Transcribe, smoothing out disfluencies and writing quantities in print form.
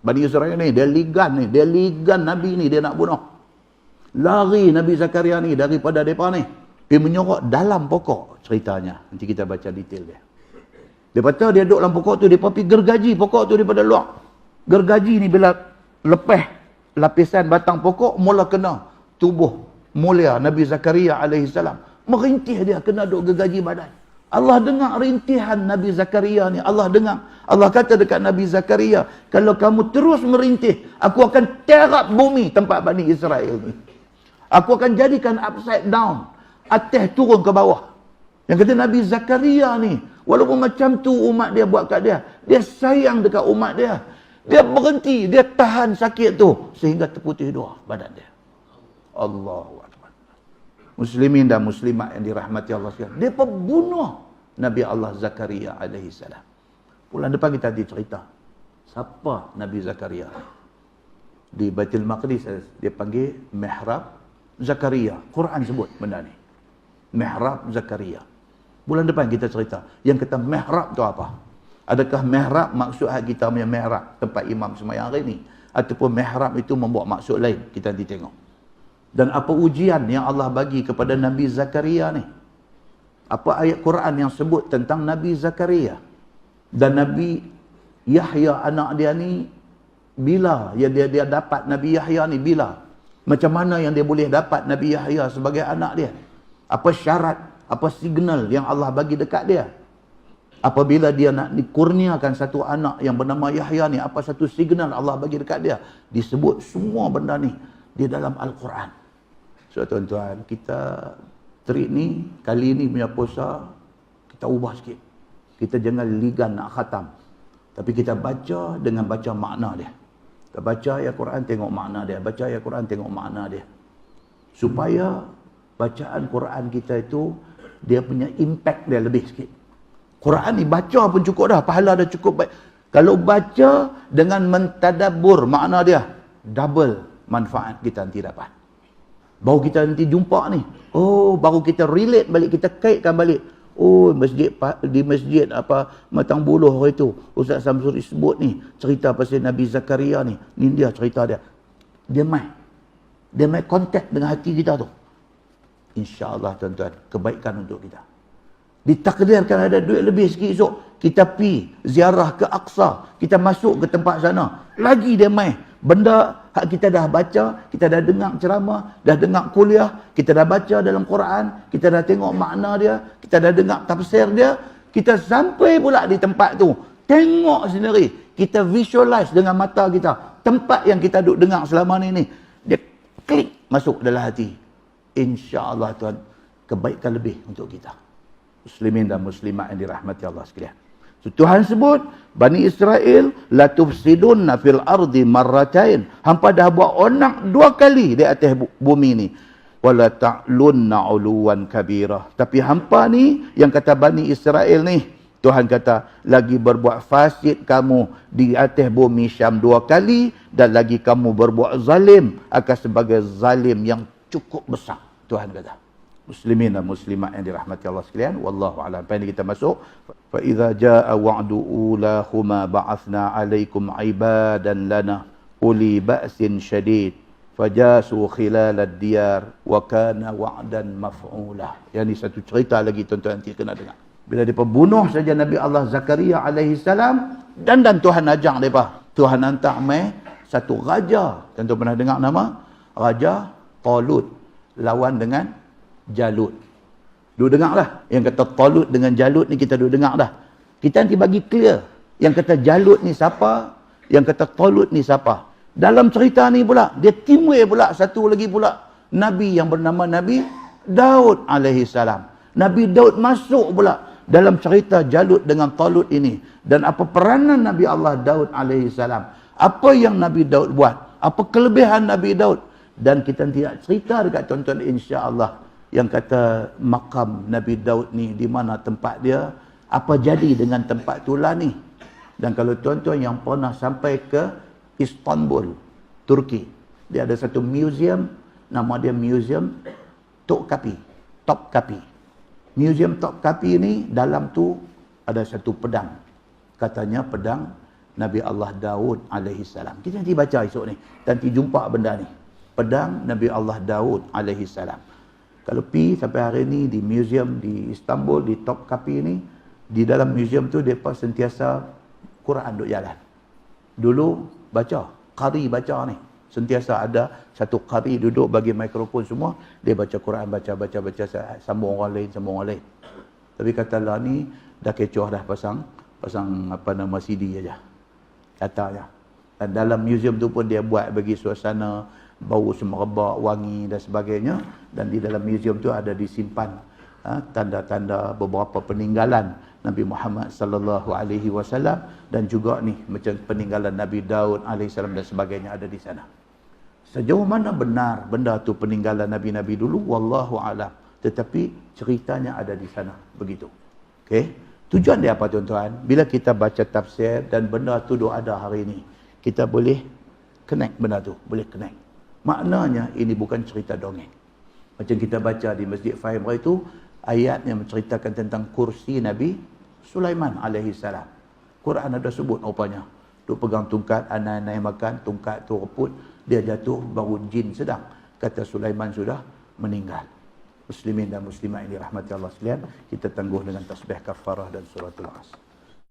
Bani Israel ni, dia ligan Nabi ni, dia nak bunuh. Lari Nabi Zakaria ni daripada mereka ni. Dia menyorok dalam pokok ceritanya. Nanti kita baca detail dia. Dia kata dia duduk dalam pokok tu, dia pergi gergaji pokok tu daripada luar. Gergaji ni bila lepas lapisan batang pokok, mula kena tubuh mulia Nabi Zakaria alaihissalam. Merintih dia, kena duduk gergaji badan. Allah dengar rintihan Nabi Zakaria ni. Allah dengar. Allah kata dekat Nabi Zakaria, kalau kamu terus merintih, aku akan terap bumi tempat Bani Israel ni. Aku akan jadikan upside down. Atas turun ke bawah. Yang kata Nabi Zakaria ni, walaupun macam tu umat dia buat kat dia, dia sayang dekat umat dia. Dia berhenti, dia tahan sakit tu sehingga terputih dua badan dia. Allahu Akbar. Muslimin dan muslimat yang dirahmati Allah sekalian, dia pembunuh Nabi Allah Zakaria alaihi salam. Bulan depan kita nanti cerita siapa Nabi Zakaria. Di Baitul Maqdis dia panggil Mihrab Zakaria. Quran sebut benda ni. Mihrab Zakaria. Bulan depan kita cerita. Yang kata mihrab tu apa? Adakah mihrab maksud kita punya mihrab, tempat imam sembahyang hari ni? Ataupun mihrab itu membawa maksud lain? Kita nanti tengok. Dan apa ujian yang Allah bagi kepada Nabi Zakaria ni? Apa ayat Quran yang sebut tentang Nabi Zakaria? Dan Nabi Yahya anak dia ni, bila ya dia dapat Nabi Yahya ni, bila? Macam mana yang dia boleh dapat Nabi Yahya sebagai anak dia? Apa syarat, apa signal yang Allah bagi dekat dia? Apabila dia nak dikurniakan satu anak yang bernama Yahya ni, apa satu signal Allah bagi dekat dia? Disebut semua benda ni di dalam Al-Quran. So tuan-tuan, kita treat ni, kali ni punya puasa, kita ubah sikit. Kita jangan ligan nak khatam. Tapi kita baca dengan baca makna dia. Kita baca ayat Quran, tengok makna dia. Baca ayat Quran, tengok makna dia. Supaya bacaan Quran kita itu, dia punya impact dia lebih sikit. Quran ni baca pun cukup dah, pahala dah cukup baik. Kalau baca dengan mentadabbur makna dia, double manfaat kita nanti dapat. Baru kita nanti jumpa ni, oh baru kita relate balik, kita kaitkan balik. Oh di masjid apa Matang Buluh hari tu, Ustaz Samsuri sebut ni cerita pasal Nabi Zakaria ni dia cerita dia. Dia mai contact dengan hati kita tu. InsyaAllah tuan-tuan, kebaikan untuk kita. Ditakdirkan ada duit lebih sikit esok, kita pi ziarah ke Aqsa, kita masuk ke tempat sana, lagi dia mai benda hak kita dah baca, kita dah dengar ceramah, dah dengar kuliah, kita dah baca dalam Quran, kita dah tengok makna dia, kita dah dengar tafsir dia, kita sampai pula di tempat tu, tengok sendiri, kita visualize dengan mata kita tempat yang kita duk dengar selama ni dia klik masuk dalam hati. InsyaAllah tuan, kebaikan lebih untuk kita. Muslimin dan muslimat yang dirahmati Allah sekalian. So, Tuhan sebut, Bani Israel, la tufsidunna fil ardi marratain. Hampa dah buat onak 2 kali di atas bumi ni. Wala ta'lunna uluwan kabirah. Tapi hampa ni, yang kata Bani Israel ni, Tuhan kata, lagi berbuat fasid kamu di atas bumi Syam 2 kali, dan lagi kamu berbuat zalim, akan sebagai zalim yang cukup besar. Tuhan kata. Muslimin dan muslimat yang dirahmati Allah sekalian, wallahu a'lam. Lepas ni kita masuk, fa idza jaa wa'du ulahuma ba'athna 'alaikum 'ibadan lana uli ba'sin syadid fajasu khilal ad-diyar wa kana wa'dan maf'ula. Yang ni satu cerita lagi tuan-tuan nanti kena dengar. Bila dia pembunuh saja Nabi Allah Zakaria alaihi salam, dan Tuhan ajak depa. Tuhan hantar mai satu raja. Tuan-tuan pernah dengar nama? Raja Talut lawan dengan Jalut. Duk dengar dah. Yang kata Talut dengan Jalut ni kita duk dengar dah. Kita nanti bagi clear. Yang kata Jalut ni siapa, yang kata Talut ni siapa. Dalam cerita ni pula, dia timbul pula satu lagi pula Nabi yang bernama Nabi Daud alaihi salam. Nabi Daud masuk pula dalam cerita Jalut dengan Talut ini. Dan apa peranan Nabi Allah Daud alaihi salam. Apa yang Nabi Daud buat. Apa kelebihan Nabi Daud. Dan kita nanti nak cerita dekat tuan-tuan insya-Allah. Yang kata makam Nabi Daud ni di mana tempat dia, apa jadi dengan tempat itulah ni. Dan kalau tuan-tuan yang pernah sampai ke Istanbul, Turki, dia ada satu museum, nama dia Museum Topkapi. Museum Topkapi ni dalam tu ada satu pedang, katanya pedang Nabi Allah Daud alaihi salam. Kita nanti baca esok ni. Nanti jumpa benda ni. Pedang Nabi Allah Daud alaihi salam. Kalau pi sampai hari ni di museum di Istanbul, di Topkapi ni, di dalam museum tu mereka sentiasa Quran duk jalan. Dulu baca, qari baca ni. Sentiasa ada satu qari duduk bagi mikrofon semua, dia baca Quran, baca, sambung orang lain. Tapi kata lah ni dah kecoh dah pasang apa nama CD aja. Katanya. Dan dalam museum tu pun dia buat bagi suasana bau semerbak, wangi dan sebagainya. Dan di dalam museum tu ada disimpan tanda-tanda beberapa peninggalan Nabi Muhammad sallallahu alaihi wasallam dan juga ni macam peninggalan Nabi Daud alaihi salam dan sebagainya ada di sana. Sejauh mana benar benda tu peninggalan nabi-nabi dulu wallahu alam, tetapi ceritanya ada di sana begitu. Okey. Tujuan dia apa tuan-tuan? Bila kita baca tafsir dan benda tu dah ada hari ini, kita boleh connect benda tu, boleh connect. Maknanya ini bukan cerita dongeng. Macam kita baca di Masjid Fahim itu, ayat yang menceritakan tentang kursi Nabi Sulaiman alaihi salam. Quran ada sebut rupanya. Duk pegang tungkat, anai-anai makan, tungkat tu reput, dia jatuh, baru jin sedang. Kata Sulaiman sudah meninggal. Muslimin dan muslimat ini rahmati Allah sekalian, kita tangguh dengan tasbih kafarah dan suratul As.